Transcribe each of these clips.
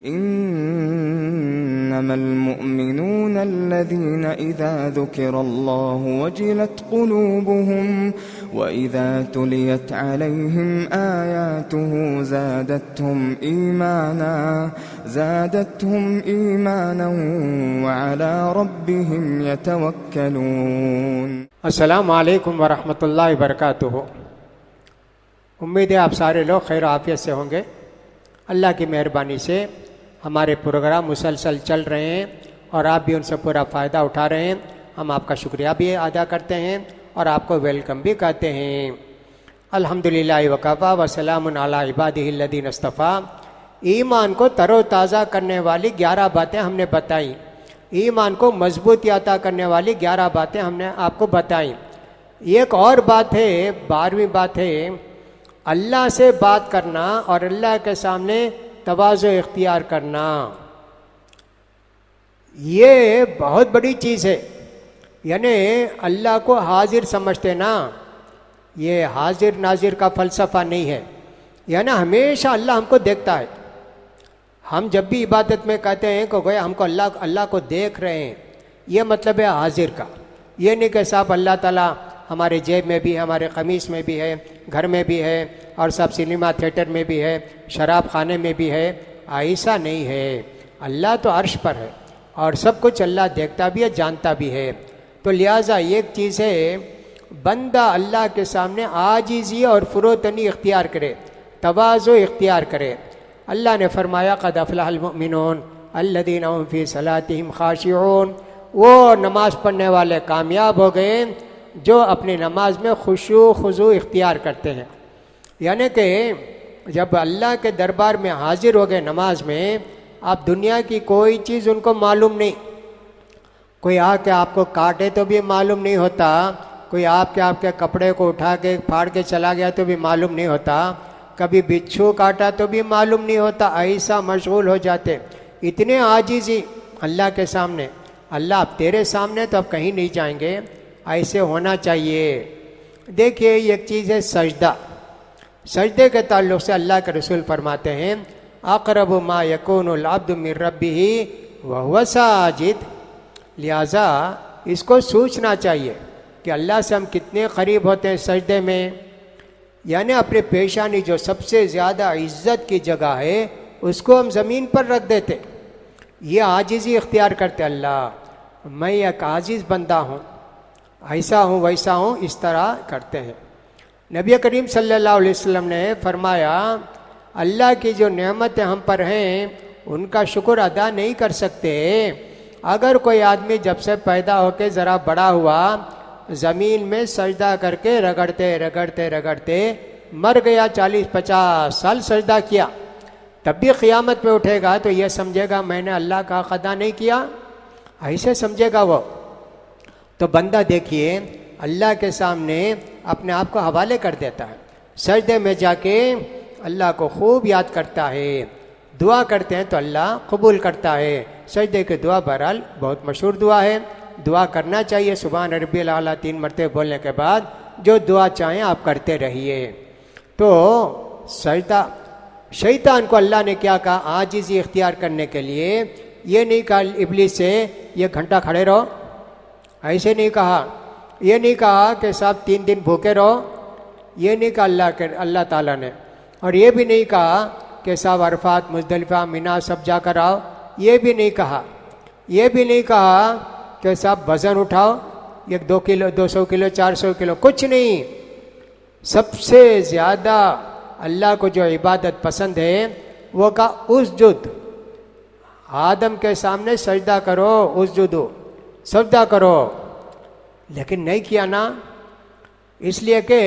इन्नमल मुअमिनूना इज़ा ज़ुकिरल्लाहु वजिलत क़ुलूबुहुम व इज़ा तुलियत अलैहिम आयातुहु ज़ादतहुम ईमाना व अला रब्बिहिम यतवक्कलून। अस्सलामु अलैकुम व रहमतुल्लाहि व बरकातुहू। उम्मीद है आप सारे लोग खैर आफियत से होंगे। अल्लाह की मेहरबानी से हमारे प्रोग्राम मुसलसल चल रहे हैं और आप भी उनसे पूरा फ़ायदा उठा रहे हैं। हम आपका शुक्रिया भी अदा करते हैं और आपको वेलकम भी कहते हैं। अल्हम्दुलिल्लाह वकफ़ा व सलामुन अला इबादिहिल्लज़ीना इस्तफ़ा। ईमान को तरोताज़ा करने वाली 11 बातें हमने बताई। ईमान को मजबूती अता करने वाली 11 बातें हमने आपको बताई। एक और बात है, 12वीं बात है, अल्लाह से बात करना और अल्लाह के सामने तवाज़ु इख्तियार करना। ये बहुत बड़ी चीज़ है। यानी अल्लाह को हाजिर समझते ना, ये हाजिर नाजिर का फ़लसफ़ा नहीं है। यानी हमेशा अल्लाह हमको देखता है। हम जब भी इबादत में कहते हैं कि गोया हमको अल्लाह को देख रहे हैं, ये मतलब है हाजिर का। ये नहीं कि साहब अल्लाह ताला हमारे जेब में भी है, हमारे कमीज़ में भी है, घर में भी है और सब सिनेमा थिएटर में भी है, शराब खाने में भी है। ऐसा नहीं है। अल्लाह तो अर्श पर है और सब कुछ अल्लाह देखता भी है, जानता भी है। तो लिहाजा एक चीज़ है, बंदा अल्लाह के सामने आजिज़ी और फुरोतनी इख्तियार करे, तवाज़ु इख्तियार करे। अल्लाह ने फरमाया क़द अफ़लहल मुमिनून अल्लज़ीना हुम फ़ी सलातिहिम ख़ाशिऊन। वो नमाज़ पढ़ने वाले कामयाब हो गए जो अपनी नमाज में खुशू खुजू इख्तियार करते हैं। यानी कि जब अल्लाह के दरबार में हाजिर हो गए नमाज में, आप दुनिया की कोई चीज़ उनको मालूम नहीं। कोई आके आपको काटे तो भी मालूम नहीं होता, कोई आपके कपड़े को उठा के फाड़ के चला गया तो भी मालूम नहीं होता, कभी बिच्छू काटा तो भी मालूम नहीं होता। ऐसा मशगूल हो जाते, इतने आजिज़ी अल्लाह के सामने। अल्लाह अब तेरे सामने तो अब कहीं नहीं जाएंगे, ऐसे होना चाहिए। देखिए एक चीज़ है सजदा। सजदे के ताल्लुक़ से अल्लाह के रसूल फरमाते हैं अक़रबु मा यकूनुल अब्दु मिन रब्बिही व हुवा साजिद। लिहाजा इसको सोचना चाहिए कि अल्लाह से हम कितने करीब होते हैं सजदे में। यानी अपने पेशानी जो सबसे ज़्यादा इज्जत की जगह है उसको हम ज़मीन पर रख देते। ये आजिज़ी इख्तियार करते, अल्लाह मैं एक आजिज़ बंदा हूँ, ऐसा हूँ वैसा हूँ, इस तरह करते हैं। नबी करीम सल्लल्लाहु अलैहि वसल्लम ने फरमाया अल्लाह की जो नेमतें हम पर हैं उनका शुक्र अदा नहीं कर सकते। अगर कोई आदमी जब से पैदा होकर ज़रा बड़ा हुआ ज़मीन में सजदा करके रगड़ते रगड़ते रगड़ते मर गया, 40-50 साल सजदा किया, तब भी क़ियामत में उठेगा तो यह समझेगा मैंने अल्लाह का हक़ अदा नहीं किया, ऐसे समझेगा वो। तो बंदा देखिए अल्लाह के सामने अपने आप को हवाले कर देता है, सजदे में जाके अल्लाह को खूब याद करता है, दुआ करते हैं तो अल्लाह कबूल करता है। सजदे की दुआ बहरहाल बहुत मशहूर दुआ है, दुआ करना चाहिए। सुभान रब्बियल आला 3 मरतबे बोलने के बाद जो दुआ चाहें आप करते रहिए। तो सजदा, शैतान को अल्लाह ने क्या कहा, आजिज़ी इख्तियार करने के लिए। ये नहीं कहा इब्लीस से ये घंटा खड़े रहो, ऐसे नहीं कहा। ये नहीं कहा कि साहब 3 दिन भूखे रहो, ये नहीं कहा अल्लाह ताला ने। और ये भी नहीं कहा कि साहब अरफात मुज़दलिफ़ा मिना सब जाकर आओ, ये भी नहीं कहा। ये भी नहीं कहा कि साहब वज़न उठाओ 1-2 किलो 200 किलो 400 किलो, कुछ नहीं। सबसे ज़्यादा अल्लाह को जो इबादत पसंद है वो का उसजुद, आदम के सामने सजदा करो, उसजुदो सजदा करो। लेकिन नहीं किया ना, इसलिए कि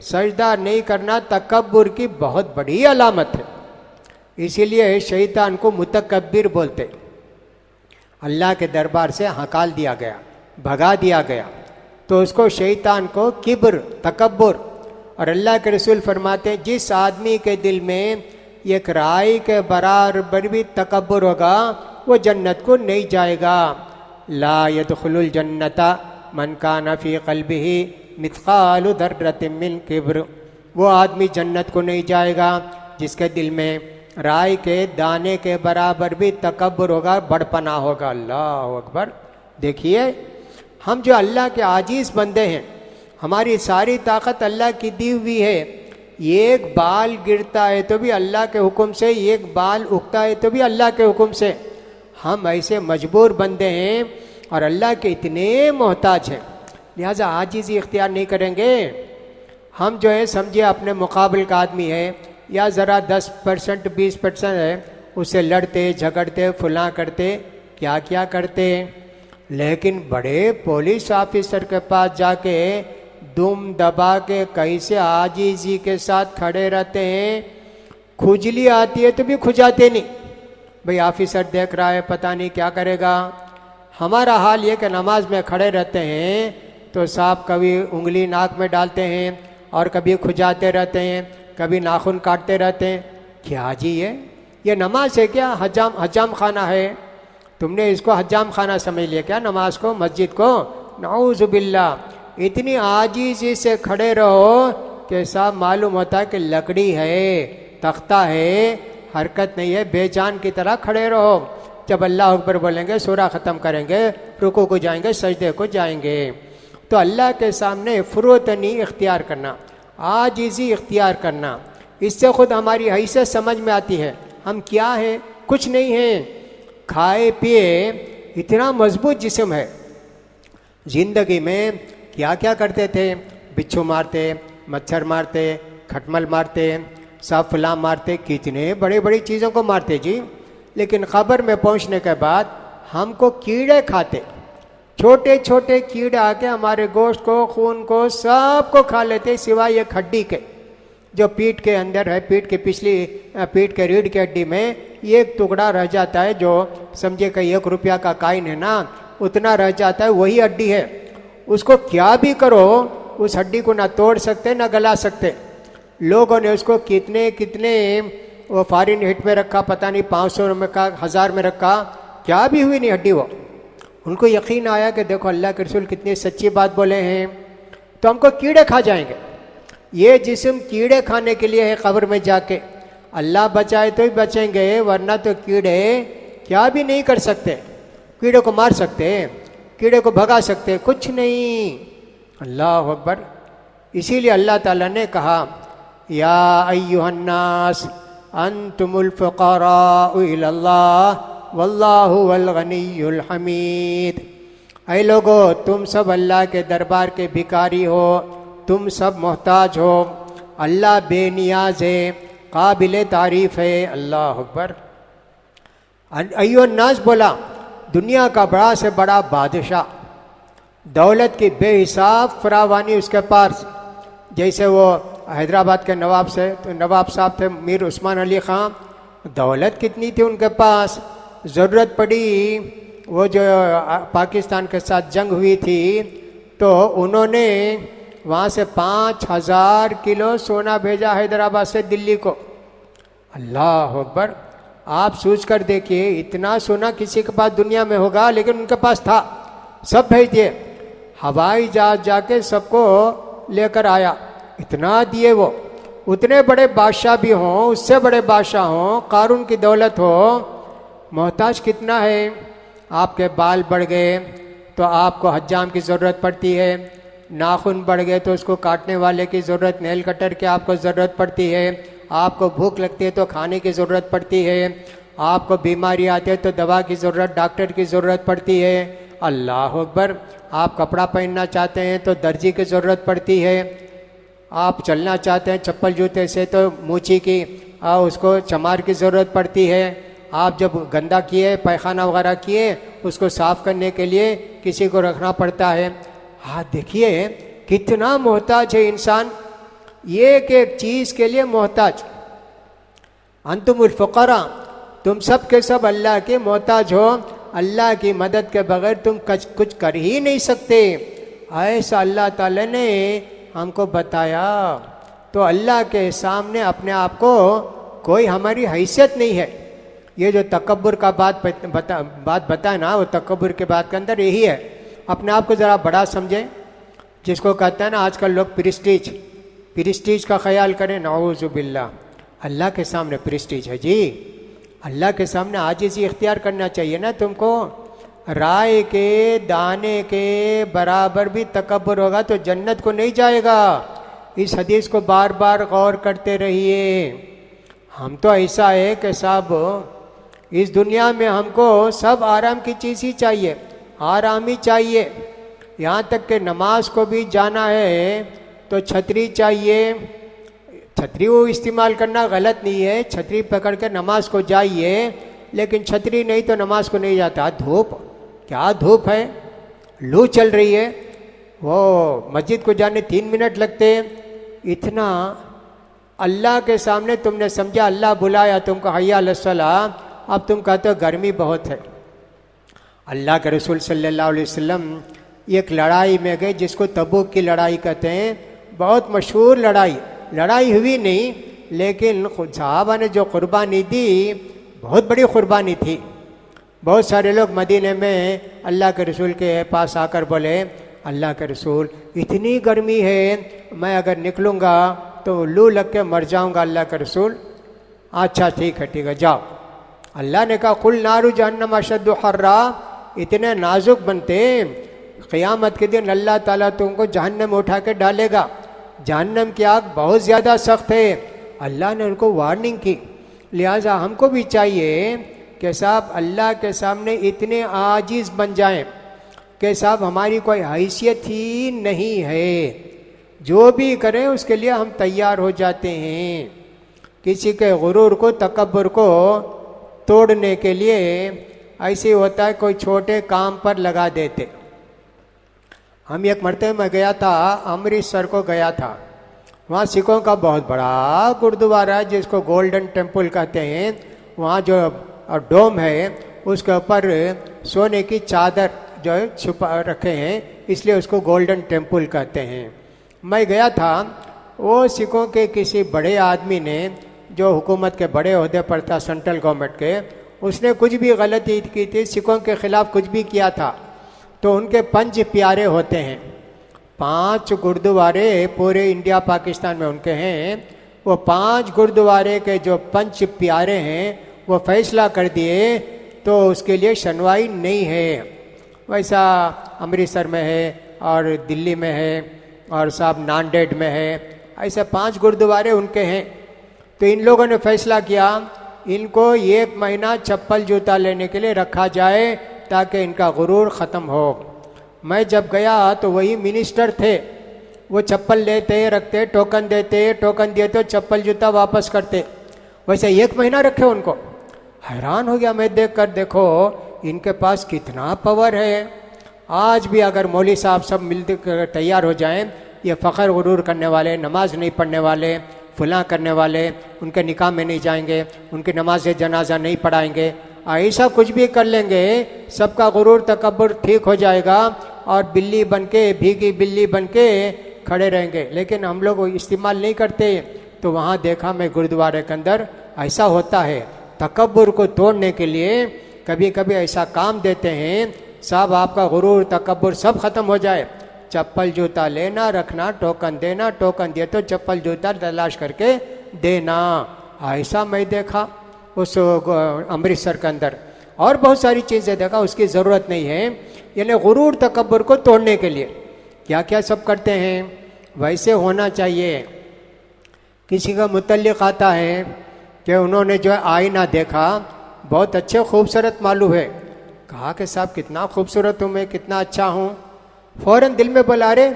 सजदा नहीं करना तकब्बुर की बहुत बड़ी अलामत है। इसीलिए शैतान को मुतकब्बिर बोलते। अल्लाह के दरबार से हकाल दिया गया, भगा दिया गया, तो उसको शैतान को किब्र, तकब्बुर। और अल्लाह के रसूल फरमाते हैं जिस आदमी के दिल में एक राई के बराबर भी तकब्बुर होगा वो जन्नत को नहीं जाएगा। ला यदखुलुल जन्नता मन कान फी क़ल्बिही मिथक़ालु दर्रतिन मिन किब्र। वो आदमी जन्नत को नहीं जाएगा जिसके दिल में राई के दाने के बराबर भी तकब्बुर होगा, बड़पना होगा। अल्लाह अकबर। देखिए, हम जो अल्लाह के आजीज बंदे हैं, हमारी सारी ताकत अल्लाह की दी हुई है। एक बाल गिरता है तो भी अल्लाह के हुक्म से, एक बाल उगता है तो भी अल्लाह के हुक्म से। हम ऐसे मजबूर बंदे हैं और अल्लाह के इतने मोहताज हैं, लिहाजा आजीज़ी इख्तियार नहीं करेंगे। हम जो है समझिए अपने मुकाबले का आदमी है या ज़रा 10% 20% है, उससे लड़ते झगड़ते फुला करते क्या क्या करते। लेकिन बड़े पुलिस ऑफिसर के पास जाके दुम दबा के कैसे आजीज़ी के साथ खड़े रहते हैं। खुजली आती है तो भी खुजाते नहीं, भाई ऑफिसर देख रहा है पता नहीं क्या करेगा। हमारा हाल ये कि नमाज में खड़े रहते हैं तो साहब कभी उंगली नाक में डालते हैं और कभी खुजाते रहते हैं, कभी नाखून काटते रहते हैं। क्या जी ये नमाज है क्या? हजाम खाना है। तुमने इसको हजाम खाना समझ लिया क्या नमाज को, मस्जिद को? नाउज़ुबिल्लाह। इतनी आजीज़ी से खड़े रहो कि साहब मालूम होता है कि लकड़ी है, तख्ता है, हरकत नहीं है, बेजान की तरह खड़े रहो। जब अल्लाह अकबर बोलेंगे सूरा ख़त्म करेंगे, रुकू को जाएंगे, सजदे को जाएंगे। तो अल्लाह के सामने फुरोतनी इख्तियार करना, आजीज़ी इख्तियार करना, इससे ख़ुद हमारी हैसियत समझ में आती है। हम क्या हैं? कुछ नहीं हैं। खाए पिए इतना मजबूत जिस्म है। ज़िंदगी में क्या क्या करते थे? बिच्छू मारते, मच्छर मारते, खटमल मारते, सांप फलाम मारते, कितने बड़ी बड़ी चीज़ों को मारते जी। लेकिन क़ब्र में पहुंचने के बाद हमको कीड़े खाते, छोटे छोटे कीड़े आके हमारे गोश्त को, खून को, सब को खा लेते, सिवाय एक हड्डी के जो पीठ के अंदर है, पीठ के पिछली पीठ के रीढ़ की हड्डी में एक टुकड़ा रह जाता है, जो समझे कि 1 रुपया का काइन है ना, उतना रह जाता है, वही हड्डी है। उसको क्या भी करो उस हड्डी को ना तोड़ सकते ना गला सकते। लोगों ने उसको कितने कितने वो फॉरेन हिट में रखा, पता नहीं 500 में का, 1000 में रखा, क्या भी हुई नहीं हड्डी वो। उनको यकीन आया कि देखो अल्लाह के रसूल कितनी सच्ची बात बोले हैं, तो हमको कीड़े खा जाएंगे। ये जिस्म कीड़े खाने के लिए है क़ब्र में जाके। अल्लाह बचाए तो ही बचेंगे, वरना तो कीड़े क्या भी नहीं कर सकते। कीड़े को मार सकते, कीड़े को भगा सकते, कुछ नहीं। अल्लाह अकबर। इसीलिए अल्लाह ताला ने कहा, या अय्युहन्नास अंतुमुल फुक़राउ इलल्लाह वल्लाहु वल गनियुल हमीद। ऐ लोगो, तुम सब अल्लाह के दरबार के भिखारी हो, तुम सब मोहताज हो, अल्लाह बेनियाज है, काबिल तारीफ़ है। अल्लाह अकबर। अय्युहन्नास बोला, दुनिया का बड़ा से बड़ा बादशाह, दौलत की बेहिसाब फरावानी उसके पास। जैसे वो हैदराबाद के नवाब से, तो नवाब साहब थे मीर उस्मान अली ख़ां, दौलत कितनी थी उनके पास। ज़रूरत पड़ी, वो जो पाकिस्तान के साथ जंग हुई थी, तो उन्होंने वहाँ से 5000 किलो सोना भेजा हैदराबाद से दिल्ली को। अल्लाह अकबर। आप सोच कर देखिए, इतना सोना किसी के पास दुनिया में होगा, लेकिन उनके पास था, सब भेज दिए। हवाई जहाज जाके सबको लेकर आया, इतना दिए वो। उतने बड़े बादशाह भी हों, उससे बड़े बादशाह हों, कारून की दौलत हो, मोहताज कितना है। आपके बाल बढ़ गए तो आपको हज्जाम की ज़रूरत पड़ती है, नाखून बढ़ गए तो उसको काटने वाले की ज़रूरत, नेल कटर की आपको ज़रूरत पड़ती है, आपको भूख लगती है तो खाने की ज़रूरत पड़ती है, आपको बीमारी आती है तो दवा की ज़रूरत, डॉक्टर की ज़रूरत पड़ती है। अल्लाह अकबर। आप कपड़ा पहनना चाहते हैं तो दर्जी की ज़रूरत पड़ती है, आप चलना चाहते हैं चप्पल जूते से तो मूची की उसको चमार की ज़रूरत पड़ती है। आप जब गंदा किए, पैखाना वगैरह किए, उसको साफ़ करने के लिए किसी को रखना पड़ता है। हाँ, देखिए कितना मोहताज है इंसान, एक एक चीज़ के लिए मोहताज। अंतुमुल फुक़रा, तुम सब के सब अल्लाह के मोहताज हो, अल्लाह की मदद के बगैर तुम कुछ कर ही नहीं सकते। ऐसा अल्लाह ताला ने हमको बताया। तो अल्लाह के सामने अपने आप को कोई हमारी हैसियत नहीं है। ये जो तकब्बुर का बात बताए ना, वो तकब्बुर के बात के अंदर यही है, अपने आप को ज़रा बड़ा समझें। जिसको कहते हैं ना आजकल लोग प्रेस्टीज का ख्याल करें, नाऊज़ु बिल्लाह। अल्लाह के सामने प्रेस्टीज है जी। अल्लाह के सामने आजिज़ी इख्तियार करना चाहिए ना तुमको। राय के दाने के बराबर भी तकब्बुर होगा तो जन्नत को नहीं जाएगा। इस हदीस को बार बार गौर करते रहिए। हम तो ऐसा है कि साहब इस दुनिया में हमको सब आराम की चीज़ ही चाहिए, आराम ही चाहिए। यहाँ तक कि नमाज को भी जाना है तो छतरी चाहिए। छतरी वो इस्तेमाल करना गलत नहीं है, छतरी पकड़ के नमाज को जाइए, लेकिन छतरी नहीं तो नमाज को नहीं जाता। धूप, क्या धूप है, लू चल रही है, वो मस्जिद को जाने 3 मिनट लगते। इतना अल्लाह के सामने तुमने समझा, अल्लाह बुलाया तुमको हय्या अलस्सलाह, अब तुम कहते हो गर्मी बहुत है। अल्लाह के रसूल सल्लल्लाहु अलैहि वसल्लम एक लड़ाई में गए जिसको तबूक की लड़ाई कहते हैं। बहुत मशहूर लड़ाई हुई नहीं, लेकिन सहाबा ने जो कुर्बानी दी बहुत बड़ी कुर्बानी थी। बहुत सारे लोग मदीने में अल्लाह के रसूल के पास आकर बोले, अल्लाह के रसूल इतनी गर्मी है, मैं अगर निकलूँगा तो लू लग के मर जाऊँगा। अल्लाह के रसूल अच्छा ठीक है जाओ। अल्लाह ने कहा कुल नारू जहन्नम अशद्दु हर्रा, इतने नाजुक बनते, क़यामत के दिन अल्लाह ताला तुमको जहन्नम में उठा के डालेगा। जहन्नम की आग बहुत ज़्यादा सख्त है। अल्लाह ने उनको वार्निंग की। लिहाजा हमको भी चाहिए कि साहब अल्लाह के सामने इतने आजिज़ बन जाएं कि साहब हमारी कोई हैसियत ही नहीं है, जो भी करें उसके लिए हम तैयार हो जाते हैं। किसी के गुरूर को, तकब्बुर को तोड़ने के लिए ऐसे होता है, कोई छोटे काम पर लगा देते। हम एक मरतबे में गया था, अमृतसर को गया था। वहाँ सिखों का बहुत बड़ा गुरुद्वारा है जिसको गोल्डन टेम्पल कहते हैं। वहाँ जो डोम है उसके ऊपर सोने की चादर जो है छुपा रखे हैं, इसलिए उसको गोल्डन टेम्पल कहते हैं। मैं गया था, वो सिखों के किसी बड़े आदमी ने जो हुकूमत के बड़े ओहदे पर था, सेंट्रल गवर्नमेंट के, उसने कुछ भी गलती की थी, सिखों के ख़िलाफ़ कुछ भी किया था, तो उनके 5 प्यारे होते हैं। 5 गुरुद्वारे पूरे इंडिया पाकिस्तान में उनके हैं। वो 5 गुरुद्वारे के जो 5 प्यारे हैं वो फैसला कर दिए तो उसके लिए सुनवाई नहीं है। वैसा अमृतसर में है और दिल्ली में है और साहब नांदेड़ में है, ऐसे 5 गुरुद्वारे उनके हैं। तो इन लोगों ने फैसला किया इनको 1 महीना चप्पल जूता लेने के लिए रखा जाए ताकि इनका गुरूर ख़त्म हो। मैं जब गया तो वही मिनिस्टर थे, वो चप्पल लेते रखते, टोकन देते, टोकन दिए तो चप्पल जूता वापस करते। वैसे 1 महीना रखे उनको। हैरान हो गया मैं देख कर, देखो इनके पास कितना पावर है। आज भी अगर मौलवी साहब सब मिलकर तैयार हो जाएं, ये फ़ख्र गुरूर करने वाले, नमाज नहीं पढ़ने वाले, फुलां करने वाले, उनके निकाह में नहीं जाएंगे, उनकी नमाज जनाजा नहीं पढ़ाएंगे, ऐसा कुछ भी कर लेंगे, सबका गुरूर तकब्बुर ठीक हो जाएगा और बिल्ली बनके, भीगी बिल्ली बनके खड़े रहेंगे। लेकिन हम लोग इस्तेमाल नहीं करते। तो वहाँ देखा मैं गुरुद्वारे के अंदर ऐसा होता है। तकब्बुर को तोड़ने के लिए कभी कभी ऐसा काम देते हैं, साहब आपका गुरूर तकब्बुर सब ख़त्म हो जाए, चप्पल जूता लेना रखना, टोकन देना, टोकन दिए तो चप्पल जूता तलाश करके देना। ऐसा मैं देखा उस अमृतसर के अंदर। और बहुत सारी चीज़ें देखा, उसकी ज़रूरत नहीं है। यानी गुरूर तकब्बुर को तोड़ने के लिए क्या क्या सब करते हैं, वैसे होना चाहिए। किसी का मुतल्लिक आता है कि उन्होंने जो है आईना देखा, बहुत अच्छे खूबसूरत मालूम है। कहा कि साहब कितना खूबसूरत हूँ मैं, कितना अच्छा हूँ। फ़ौरन दिल में बोला, अरे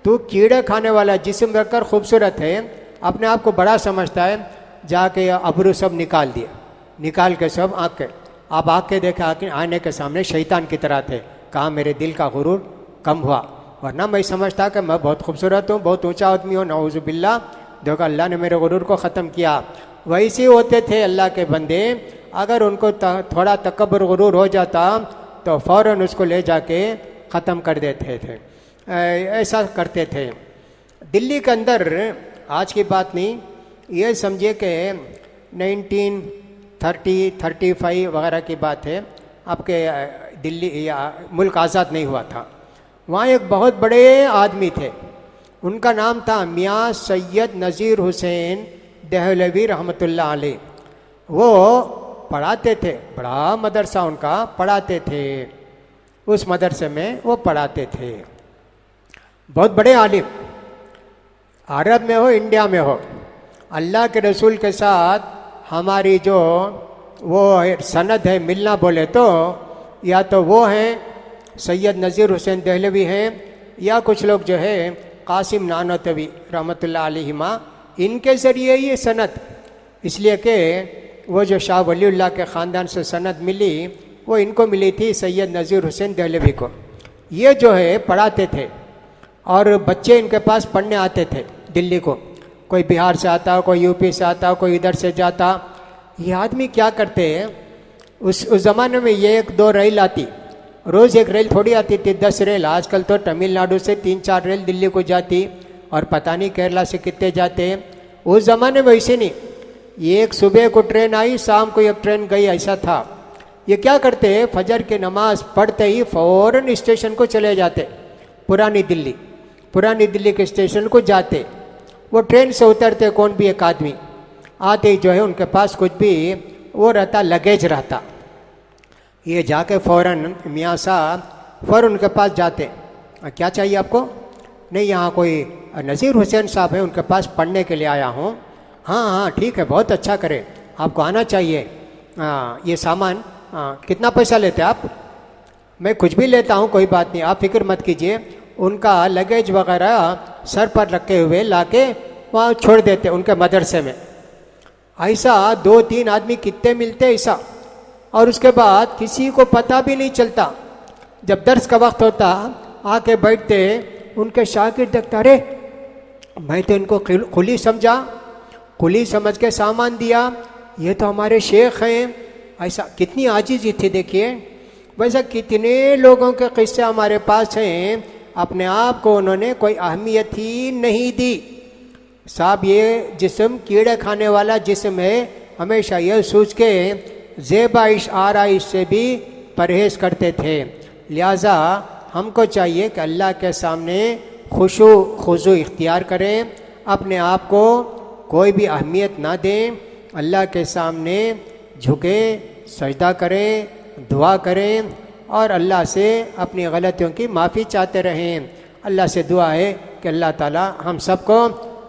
तू कीड़े खाने वाला जिस्म रखकर खूबसूरत है, अपने आप को बड़ा समझता है। जाके अबरू सब निकाल दिए, निकाल के सब आँखें, आप आँखें देखे आने के सामने शैतान की तरह थे। कहा मेरे दिल का गुरूर कम हुआ, वरना मैं समझता कि मैं बहुत खूबसूरत हूँ, बहुत ऊंचा आदमी हूँ। नऊज़ु बिल्लाह, देखो अल्लाह ने मेरे गुरूर को ख़त्म किया। वैसे होते थे अल्लाह के बंदे। अगर उनको थोड़ा तकब्बुर गुरूर हो जाता तो फ़ौरन उसको ले जाके ख़त्म कर देते थे। ऐसा करते थे। दिल्ली के अंदर, आज की बात नहीं, ये समझिए कि 1930-35 वगैरह की बात है। आपके दिल्ली या मुल्क आज़ाद नहीं हुआ था। वहाँ एक बहुत बड़े आदमी थे, उनका नाम था मियाँ सैयद नज़ीर हुसैन देहलवी रहमतुल्लाह अलैह, वो पढ़ाते थे, बड़ा मदरसा उनका, पढ़ाते थे, उस मदरसे में वो पढ़ाते थे। बहुत बड़े आलिम, अरब में हो इंडिया में हो, अल्लाह के रसूल के साथ हमारी जो वो सनद है मिलना बोले तो या तो वो हैं सैयद नज़ीर हुसैन देहलवी हैं या कुछ लोग जो है कासिम नानोतवी रहमतुल्लाह अलैहिमा, इनके ज़रिए ये सनद, इसलिए कि वो जो शाह वलीउल्लाह के ख़ानदान से सनद मिली वो इनको मिली थी सैयद नज़ीर हुसैन देहलवी को। ये जो है पढ़ाते थे और बच्चे इनके पास पढ़ने आते थे दिल्ली को, कोई बिहार से आता, कोई यूपी से आता, कोई इधर से जाता। ये आदमी क्या करते हैं, उस ज़माने में ये 1-2 रेल आती, रोज़ एक रेल थोड़ी आती थी, 10 रेल। आजकल तो तमिलनाडु से 3-4 रेल दिल्ली को जाती और पता नहीं केरला से कितने जाते हैं। उस ज़माने में वैसे नहीं, एक सुबह को ट्रेन आई, शाम को एक ट्रेन गई, ऐसा था। ये क्या करते हैं, फजर की नमाज पढ़ते ही फ़ौरन स्टेशन को चले जाते, पुरानी दिल्ली के स्टेशन को जाते। वो ट्रेन से उतरते, कौन भी एक आदमी आते ही जो है उनके पास कुछ भी वो रहता, लगेज रहता, ये जाके फ़ौरन मियाँ साहब फ़ौरन उनके पास जाते, क्या चाहिए आपको? नहीं, यहाँ कोई नज़ीर हुसैन साहब है, उनके पास पढ़ने के लिए आया हूँ। हाँ हाँ ठीक है, बहुत अच्छा करें, आपको आना चाहिए। ये सामान कितना पैसा लेते आप? मैं कुछ भी लेता हूँ, कोई बात नहीं, आप फिक्र मत कीजिए। उनका लगेज वगैरह सर पर रखे हुए लाके वहाँ छोड़ देते उनके मदरसे में। ऐसा 2-3 आदमी कितने मिलते ऐसा, और उसके बाद किसी को पता भी नहीं चलता। जब दर्स का वक्त होता आके बैठते, उनके शागिर्द देखता, अरे मैं तो इनको कुली समझा, कुली समझ के सामान दिया, ये तो हमारे शेख हैं। ऐसा कितनी आजिज़ी थी देखिए। वैसा कितने लोगों के किस्से हमारे पास हैं, अपने आप को उन्होंने कोई अहमियत ही नहीं दी। साहब ये जिस्म कीड़े खाने वाला जिस्म है, हमेशा यह सोच के ज़ेबाइश आराइश से भी परहेज़ करते थे। लिहाजा हमको चाहिए कि अल्लाह के सामने खुशू इख्तियार करें, अपने आप को कोई भी अहमियत ना दें, अल्लाह के सामने झुके, सजदा करें, दुआ करें और अल्लाह से अपनी गलतियों की माफ़ी चाहते रहें। अल्लाह से दुआ है कि अल्लाह ताला हम सबको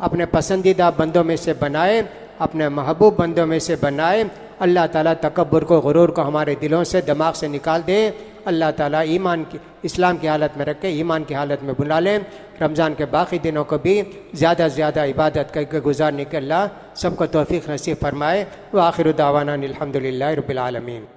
अपने पसंदीदा बंदों में से बनाए, अपने महबूब बंदों में से बनाए। अल्लाह ताला तकब्बुर को, गुरूर को हमारे दिलों से, दिमाग से निकाल दे। अल्लाह ताला ईमान की, इस्लाम की हालत में रख के ईमान की हालत में बुला लें। रमज़ान के बाकी दिनों को भी ज़्यादा से ज़्यादा इबादत करके गुजारने के अल्लाह सबको तौफीक नसीब फरमाए। व आखिर दावाना अनिल हम्दुलिल्लाहि रब्बिल आलमीन।